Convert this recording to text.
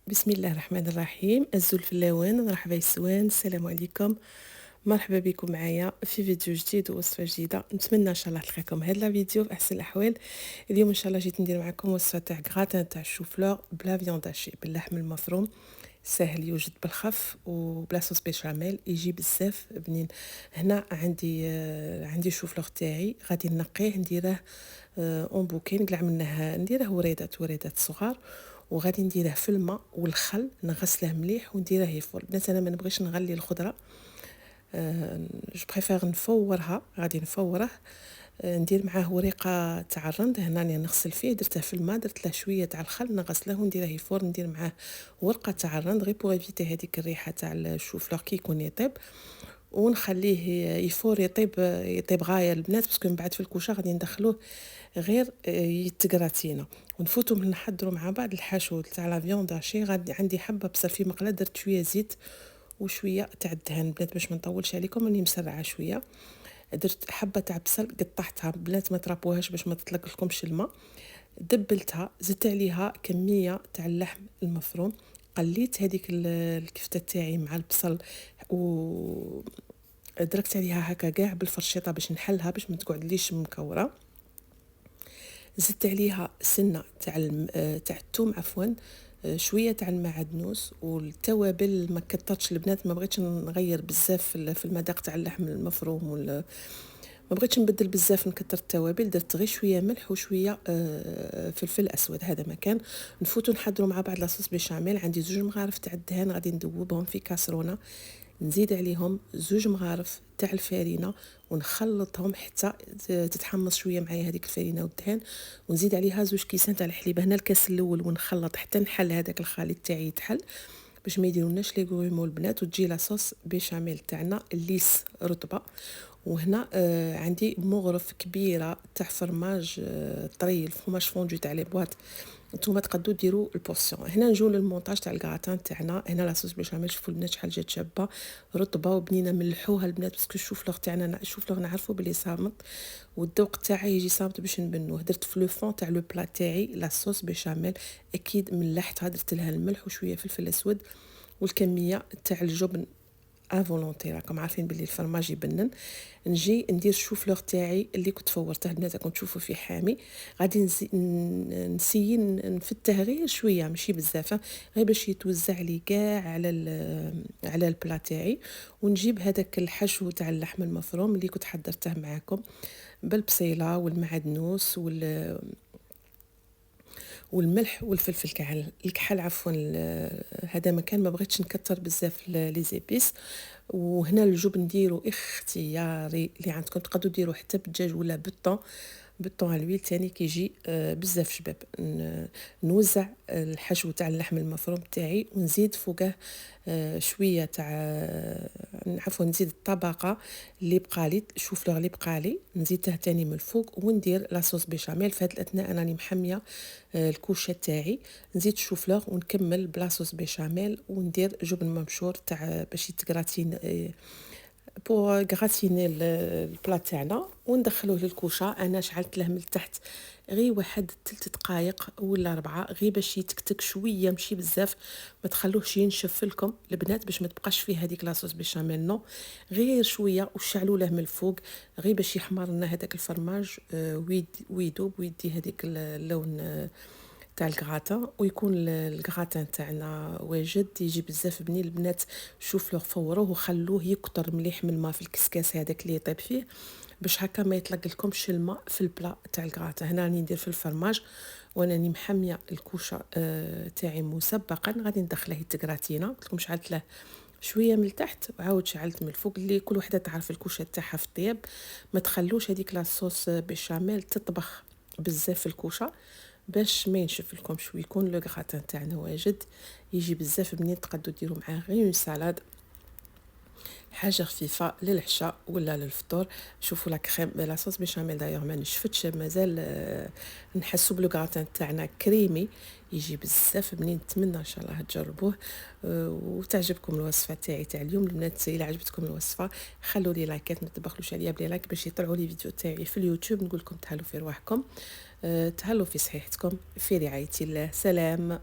بسم الله الرحمن الرحيم. الزول في اللوان، مرحبا يسوان، السلام عليكم. مرحبا بكم معايا في فيديو جديد ووصفه جديده. نتمنى ان شاء الله تلقاكم هذا الفيديو في احسن الاحوال. اليوم ان شاء الله جيت ندير معكم وصفه تاع غراتان تاع الشوفلور بلا فيوند هاشي باللحم المفروم. سهل، يوجد بالخف وبلا صوص بيشاميل، يجي بزاف بنين. هنا عندي الشوفلور تاعي غادي نقيه نديره اون بوكي، نقلع منه نديره وريدات صغار، وغادي نديره في الماء والخل، نغسله مليح ونديره يفور. البنات انا ما نبغيش نغلي الخضره، جو بريفير نفورها، غادي نفوره. ندير معاه وريقه تاع الرند، هنا راني نغسل فيه، درته في الماء، درت له شويه تاع الخل، نغسله ونديره يفور. ندير معاه ورقه تاع الرند غير بوغ ايفيتي هذيك الريحه تاع الشوفلور كي يكون يطيب، ونخليه يفور يطيب غايه البنات، باسكو من بعد في الكوشه غادي ندخلوه غير يتقراتينا، ونفوتوا من نحضروا مع بعض الحشو تاع لا فيوند هاشي. غادي عندي حبه بصل في مقله، درت شويه زيت وشويه تاع الدهن بنات باش ما نطولش عليكم، راني مسرعه شويه. درت حبه تاع بصل قطعتها بنات، ما ترابوهاش باش ما تطلق لكمش الماء. دبلتها، زدت عليها كميه تاع اللحم المفروم، قليت هذيك الكفته تاعي مع البصل، و دركت عليها هكا كاع بالفرشيطه باش نحلها باش ما تقعدليش مكوره. زدت عليها سنه تاع الثوم عفوا، شويه تاع المعدنوس والتوابل. ما كترتش البنات، ما بغيتش نغير بزاف في المذاق تاع اللحم المفروم، ما بغيتش نبدل بزاف نكتر التوابل. درت غير شويه ملح وشويه فلفل اسود، هذا مكان. نفوتوا نحضروا مع بعض لاصوص بيشاميل. عندي 2 مغارف تاع الدهان غادي ندوبهم في كاسرونه، نزيد عليهم 2 مغارف تاع الفارينه ونخلطهم حتى تتحمص شويه معايا هذيك الفارينه والدهان، ونزيد عليها 2 كيسان تاع الحليب، هنا الكاس الاول، ونخلط حتى نحل هذاك الخليط تاعي يتحل باش ما يديروناش لي غومو البنات، وتجي لاصوص بيشاميل تاعنا الليس رطبه. وهنا عندي مغرف كبيره تاع فرماج طري، الفرماج فوندو تاع لي بواط. نتوما تقدروا ديروا البورسيون. هنا نجيو للمونتاج تاع الكراتان تاعنا. هنا لاصوص بيشاميل، شوفوا البنات شحال جات شابه رطبه وبنينه، ملحوها البنات باسكو الشوفلوغ تاعنا، الشوفلوغ نعرفوا بلي صامت والذوق تاعي يجي صامت باش نبنوه. درت في لو فون تاع لو بلا تاعي لاصوص بيشاميل، اكيد ملحتها، درت لها الملح وشويه فلفل اسود والكميه تاع الجبن افولونتي، راكم عارفين بلي الفرماج يبنن. نجي ندير الشوفلوغ تاعي اللي كنت فورته البنات، راكم تشوفوا فيه حامي. غادي نسيي نفته غير شويه ماشي بزاف، غير باش يتوزع لي كاع على البلا تاعي. ونجيب هذاك الحشو تاع اللحم المفروم اللي كنت حضرته معاكم بالبصيله والمعدنوس والملح والفلفل الكحل عفوا. هذا مكان ما بغيتش نكتر بزاف لي زيبيس. وهنا الجبن نديرو اختياري، اللي عندكم تقدروا ديروا حتى بالدجاج ولا بالطون على الويل تاني كيجي بزاف شباب. نوزع الحشو تاع اللحم المفروم تاعي ونزيد فوقه شويه تاع عفوا نزيد الطبقه اللي بقالي، الشوفلوغ اللي بقالي نزيدته تاني من الفوق، وندير لاصوص بيشاميل. في هذه الاثناء انا راني محميه الكوشه تاعي، نزيد الشوفلوغ ونكمل بلاصوص بيشاميل، وندير جبن مبشور تاع باش يتغراتين بو غراتيني البلا تاعنا، وندخلوه للكوشه. انا شعلت له من التحت غير 3 دقائق ولا 4، غير باش يتكتك شويه ماشي بزاف، ما تخلوهش ينشف لكم البنات باش ما تبقاش فيه هذيك لاصوص بيشاميل، نو غير شويه وشعلوا له من الفوق غير باش يحمر لنا هذاك الفرماج ويدوب ويدي هذيك اللون تاع الكغاتان، ويكون الكغاتان تاعنا واجد، يجي بزاف بنين البنات. شوف لو فوروه وخلوه يكتر مليح من الماء في الكسكاس هذاك اللي يطيب فيه، باش هكا ما يطلق لكمش الماء في البلا تاع الكغاتان. هنا راني ندير في الفرماج وانا راني محميه الكوشه تاعي مسبقا، غادي ندخله يتكراتينا. قلت لكم شعلت له شويه من التحت وعاود شعلت من الفوق، اللي كل وحده تعرف الكوشه تاعها في الطياب. ما تخلوش هذيك لاصوص بيشاميل تطبخ بزاف في الكوشه باش ما ينشف لكمش، ويكون لو غراتان تاعنا واجد، يجي بزاف بنين. تقدروا ديروا معاه غير اون سالاد، حاجه خفيفه للعشاء ولا للفطور. شوفوا لا كريم لا صوص بيشاميل دايوغ ما نشفتش مازال، نحسوا بلو غراتان تاعنا كريمي، يجي بزاف بنين. نتمنى ان شاء الله تجربوه وتعجبكم الوصفه تاعي تاع اليوم البنات. الا عجبتكم الوصفه خلوا لي لايكات، ما تبخلوش عليا بلي لايك باش يطلعوا لي فيديو تاعي في اليوتيوب. نقول لكم تهلوا في رواحكم، تهلوا في صحيحتكم، في رعايه الله، سلام.